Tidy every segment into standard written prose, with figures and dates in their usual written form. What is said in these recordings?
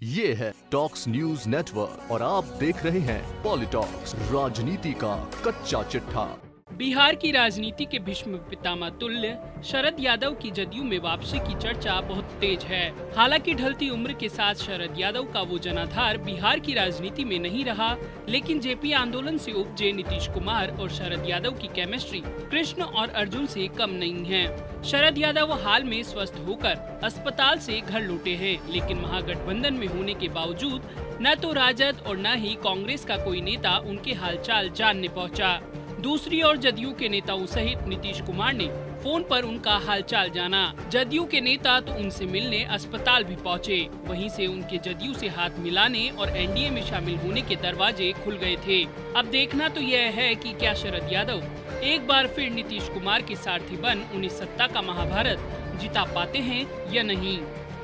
ये है talks news network और आप देख रहे हैं पॉलिटॉक्स, राजनीति का कच्चा चिट्ठा। बिहार की राजनीति के भीष्म पितामह तुल्य शरद यादव की जदयू में वापसी की चर्चा बहुत तेज है। हालांकि ढलती उम्र के साथ शरद यादव का वो जनाधार बिहार की राजनीति में नहीं रहा, लेकिन जेपी आंदोलन से उपजे नीतीश कुमार और शरद यादव की केमिस्ट्री कृष्ण और अर्जुन से कम नहीं है। शरद यादव हाल में स्वस्थ होकर अस्पताल से घर लौटे हैं, लेकिन महागठबंधन में होने के बावजूद न तो राजद और न ही कांग्रेस का कोई नेता उनके हालचाल जानने पहुंचा। दूसरी ओर जदयू के नेताओं सहित नीतीश कुमार ने फोन पर उनका हालचाल जाना। जदयू के नेता तो उनसे मिलने अस्पताल भी पहुंचे, वहीं से उनके जदयू से हाथ मिलाने और एनडीए में शामिल होने के दरवाजे खुल गए थे। अब देखना तो यह है कि क्या शरद यादव एक बार फिर नीतीश कुमार के सारथी बन उन्हें सत्ता का महाभारत जिता पाते हैं या नहीं।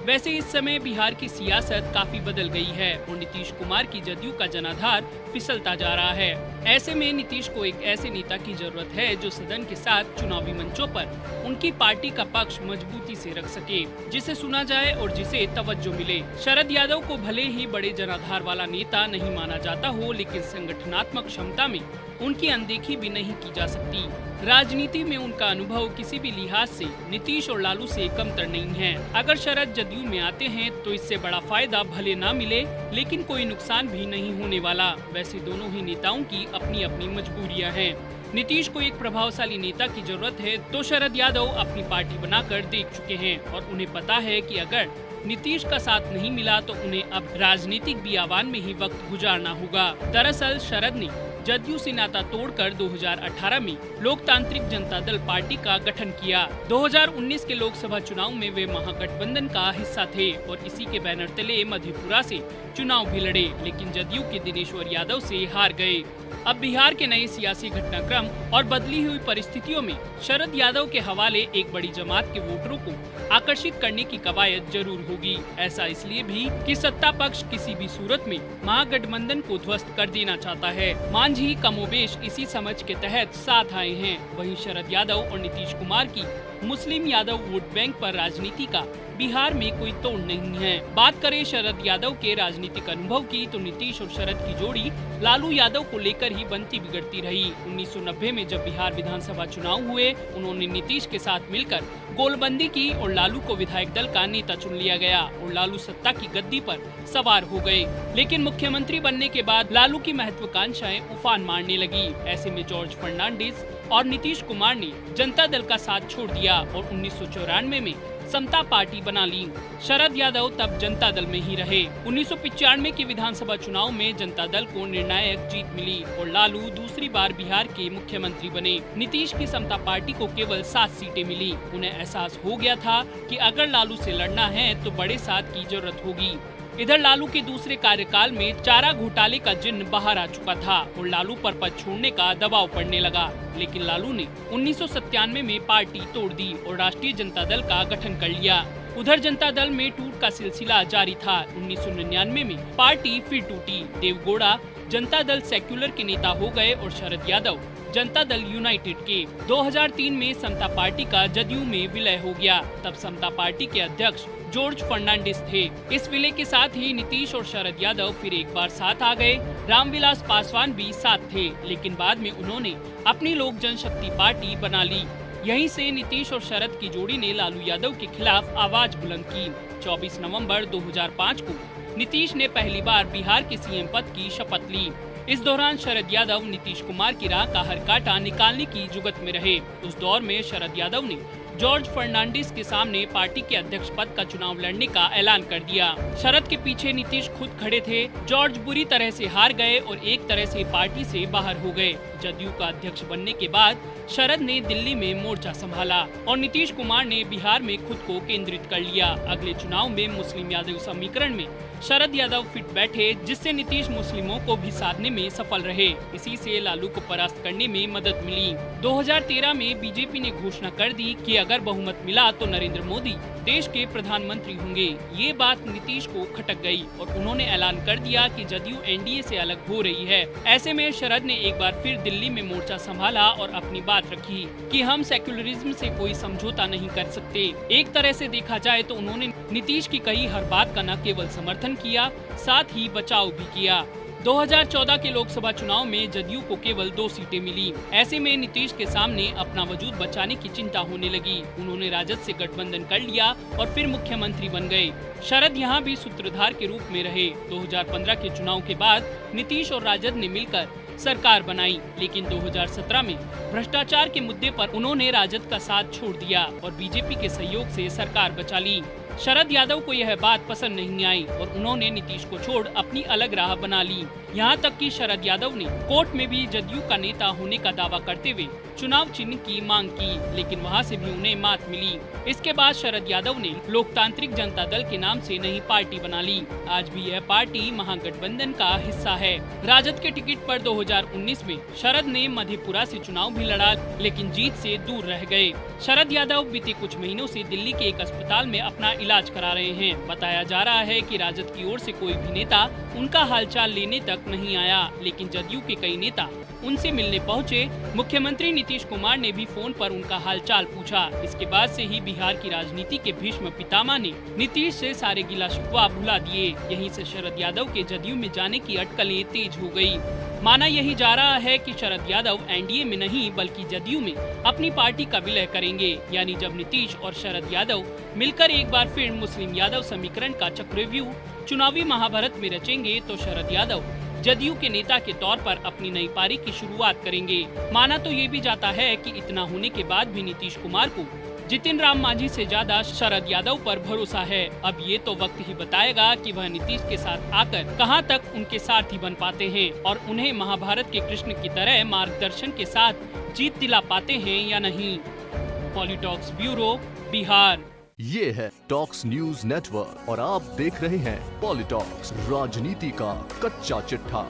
वैसे इस समय बिहार की सियासत काफी बदल गई है और नीतीश कुमार की जदयू का जनाधार फिसलता जा रहा है। ऐसे में नीतीश को एक ऐसे नेता की जरूरत है जो सदन के साथ चुनावी मंचों पर उनकी पार्टी का पक्ष मजबूती से रख सके, जिसे सुना जाए और जिसे तवज्जो मिले। शरद यादव को भले ही बड़े जनाधार वाला नेता नहीं माना जाता हो, लेकिन संगठनात्मक क्षमता में उनकी अनदेखी भी नहीं की जा सकती। राजनीति में उनका अनुभव किसी भी लिहाज से नीतीश और लालू से कमतर नहीं है। अगर शरद जदयू में आते हैं तो इससे बड़ा फायदा भले ना मिले, लेकिन कोई नुकसान भी नहीं होने वाला। वैसे दोनों ही नेताओं की अपनी अपनी मजबूरियां हैं। नीतीश को एक प्रभावशाली नेता की जरूरत है तो शरद यादव अपनी पार्टी बनाकर देख चुके हैं और उन्हें पता है कि अगर नीतीश का साथ नहीं मिला तो उन्हें अब राजनीतिक बियावान में ही वक्त गुजारना होगा। दरअसल शरद ने जदयू से नाता तोड़कर 2018 में लोकतांत्रिक जनता दल पार्टी का गठन किया। 2019 के लोकसभा चुनाव में वे महागठबंधन का हिस्सा थे और इसी के बैनर तले मधेपुरा से चुनाव भी लड़े, लेकिन जदयू के दिनेश्वर यादव से हार गए। अब बिहार के नए सियासी घटनाक्रम और बदली हुई परिस्थितियों में शरद यादव के हवाले एक बड़ी जमात के वोटरों को आकर्षित करने की कवायद जरूर होगी। ऐसा इसलिए भी कि सत्ता पक्ष किसी भी सूरत में महागठबंधन को ध्वस्त कर देना चाहता है। मांझी कमोबेश इसी समझ के तहत साथ आए हैं। वहीं शरद यादव और नीतीश कुमार की मुस्लिम यादव वोट बैंक पर राजनीति का बिहार में कोई तोड़ नहीं है। बात करें शरद यादव के राजनीतिक अनुभव की तो नीतीश और शरद की जोड़ी लालू यादव को लेकर ही बनती बिगड़ती रही। 1990 में जब बिहार विधानसभा चुनाव हुए, उन्होंने नीतीश के साथ मिलकर गोलबंदी की और लालू को विधायक दल का नेता चुन लिया गया और लालू सत्ता की गद्दी पर सवार हो गए। लेकिन मुख्यमंत्री बनने के बाद लालू की महत्वाकांक्षाएं उफान मारने लगी। ऐसे में जॉर्ज फर्नांडिस और नीतीश कुमार ने जनता दल का साथ छोड़ दिया और 1994 में समता पार्टी बना ली। शरद यादव तब जनता दल में ही रहे। 1995 के विधानसभा चुनाव में जनता दल को निर्णायक जीत मिली और लालू दूसरी बार बिहार के मुख्यमंत्री बने। नीतीश की समता पार्टी को केवल 7 सीटें मिली। उन्हें एहसास हो गया था कि अगर लालू से लड़ना है तो बड़े साथ की जरूरत होगी। इधर लालू के दूसरे कार्यकाल में चारा घोटाले का जिन्न बाहर आ चुका था और लालू पर पद छोड़ने का दबाव पड़ने लगा, लेकिन लालू ने 1997 में पार्टी तोड़ दी और राष्ट्रीय जनता दल का गठन कर लिया। उधर जनता दल में टूट का सिलसिला जारी था। 1999 में पार्टी फिर टूटी। देवगौड़ा जनता दल सेक्युलर के नेता हो गए और शरद यादव जनता दल यूनाइटेड के। 2003 में समता पार्टी का जदयू में विलय हो गया। तब समता पार्टी के अध्यक्ष जॉर्ज फर्नांडिस थे। इस विलय के साथ ही नीतीश और शरद यादव फिर एक बार साथ आ गए। रामविलास पासवान भी साथ थे, लेकिन बाद में उन्होंने अपनी लोक जनशक्ति पार्टी बना ली। यहीं से नीतीश और शरद की जोड़ी ने लालू यादव के खिलाफ आवाज बुलंद की। 24 नवंबर 2005 को नीतीश ने पहली बार बिहार के सीएम पद की शपथ ली। इस दौरान शरद यादव नीतीश कुमार की राह का हर कांटा निकालने की जुगत में रहे। उस दौर में शरद यादव ने जॉर्ज फर्नांडिस के सामने पार्टी के अध्यक्ष पद का चुनाव लड़ने का ऐलान कर दिया। शरद के पीछे नीतीश खुद खड़े थे। जॉर्ज बुरी तरह से हार गए और एक तरह से पार्टी से बाहर हो गए। जदयू का अध्यक्ष बनने के बाद शरद ने दिल्ली में मोर्चा संभाला और नीतीश कुमार ने बिहार में खुद को केंद्रित कर लिया। अगले चुनाव में मुस्लिम यादव समीकरण में शरद यादव फिट बैठे, जिससे नीतीश मुस्लिमों को भी साधने में सफल रहे। इसी से लालू को परास्त करने में मदद मिली। 2013 में बीजेपी ने घोषणा कर दी कि अगर बहुमत मिला तो नरेंद्र मोदी देश के प्रधानमंत्री होंगे। ये बात नीतीश को खटक गई और उन्होंने ऐलान कर दिया कि जदयू एनडीए से अलग हो रही है। ऐसे में शरद ने एक बार फिर दिल्ली में मोर्चा संभाला और अपनी बात बात रखी कि हम सेक्युलरिज्म से कोई समझौता नहीं कर सकते। एक तरह से देखा जाए तो उन्होंने नीतीश की कही हर बात का न केवल समर्थन किया, साथ ही बचाव भी किया। 2014 के लोकसभा चुनाव में जदयू को केवल 2 सीटें मिली। ऐसे में नीतीश के सामने अपना वजूद बचाने की चिंता होने लगी। उन्होंने राजद से गठबंधन कर लिया और फिर मुख्यमंत्री बन गए। शरद यहाँ भी सूत्रधार के रूप में रहे। 2015 के चुनाव के बाद नीतीश और राजद ने मिलकर सरकार बनाई, लेकिन 2017 में भ्रष्टाचार के मुद्दे पर उन्होंने राजद का साथ छोड़ दिया और बीजेपी के सहयोग से सरकार बचा ली। शरद यादव को यह बात पसंद नहीं आई और उन्होंने नीतीश को छोड़ अपनी अलग राह बना ली। यहाँ तक कि शरद यादव ने कोर्ट में भी जदयू का नेता होने का दावा करते हुए चुनाव चिन्ह की मांग की, लेकिन वहाँ से भी उन्हें मात मिली। इसके बाद शरद यादव ने लोकतांत्रिक जनता दल के नाम से नई पार्टी बना ली। आज भी यह पार्टी महागठबंधन का हिस्सा है। राजद के टिकट पर 2019 में शरद ने मधेपुरा से चुनाव भी लड़ा, लेकिन जीत से दूर रह गए। शरद यादव बीते कुछ महीनों से दिल्ली के एक अस्पताल में अपना इलाज करा रहे हैं। बताया जा रहा है कि राजद की ओर से कोई भी नेता उनका हालचाल लेने तक नहीं आया, लेकिन जदयू के कई नेता उनसे मिलने पहुंचे। मुख्यमंत्री नीतीश कुमार ने भी फोन पर उनका हालचाल पूछा। इसके बाद से ही बिहार की राजनीति के भीष्म पितामह ने नीतीश से सारे गिला शिकवा भुला दिए। यहीं से शरद यादव के जदयू में जाने की अटकलें तेज हो गई। माना यही जा रहा है कि शरद यादव एनडीए में नहीं बल्कि जदयू में अपनी पार्टी का विलय करेंगे। यानी जब नीतीश और शरद यादव मिलकर एक बार फिर मुस्लिम यादव समीकरण का चक्रव्यूह चुनावी महाभारत में रचेंगे, तो शरद यादव जदयू के नेता के तौर पर अपनी नई पारी की शुरुआत करेंगे। माना तो ये भी जाता है कि इतना होने के बाद भी नीतीश कुमार को जितिन राम मांझी से ज्यादा शरद यादव पर भरोसा है। अब ये तो वक्त ही बताएगा कि वह नीतीश के साथ आकर कहां तक उनके सारथी बन पाते हैं और उन्हें महाभारत के कृष्ण की तरह मार्गदर्शन के साथ जीत दिला पाते हैं या नहीं। पॉलिटॉक्स ब्यूरो, बिहार। ये है टॉक्स न्यूज नेटवर्क और आप देख रहे हैं पॉलिटॉक्स, राजनीति का कच्चा चिट्ठा।